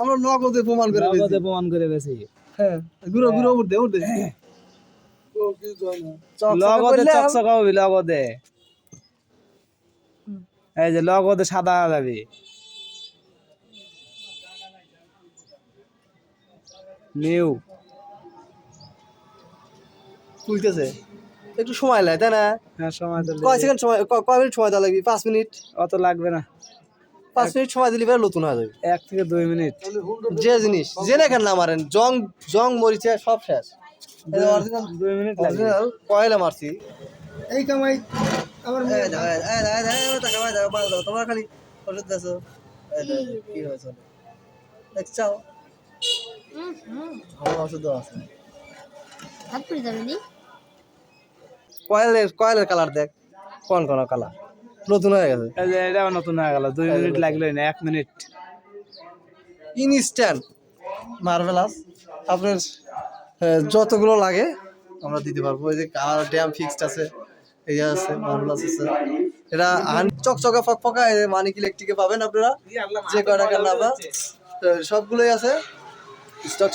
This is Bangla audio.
আমরা নগদে প্রমাণ করে বেশি। নগদে প্রমাণ করে বেশি। হ্যাঁ গুঁড়ো গুঁড়ো উঠে উঠে লগদে চকচকা হবি লগদে। এই যে লগদে সাদা যাবি। নিউ খুলতেছে একটু সময় লাগে তাই না? হ্যাঁ সময় তো কয় সেকেন্ড সময় কয় মিনিট সময় দেওয়া লাগবে? 5 মিনিট। অত লাগবে না, 5 মিনিট সময় দিলে এবার নতুন হয়ে যাবে। 1 থেকে 2 মিনিট। যে জিনিস জেনে কেন না মারেন, জং জং মরিচে সব শেষ। 2 মিনিট লাগবে। অরিজিনাল কয়লা মারছি। এই কামাই আমার তোমরা খালি ওষুধ দেছো কি হয়েছে দেখছো আমার ওষুধ আছে। হাত পড়ে যাবে নি। কয়েলের কালার দেখ কোন কোন কালার নতুন হয়ে গেছে। এই যে এটা নতুন হয়ে গেল, 2 মিনিট লাগলো না, 1 মিনিট। Instant marvellous. আপনার যতগুলো লাগে আমরা দিতে পারবো। এই যে কালার ড্যাম ফিক্সড আছে, এই যে আছে মার্ভেলাস আছে। এটা চকচকা ফকফকা মানিক ইলেকট্রিকে পাবেন আপনারা, যে কয় টাকা না সবগুলোই আছে স্টক।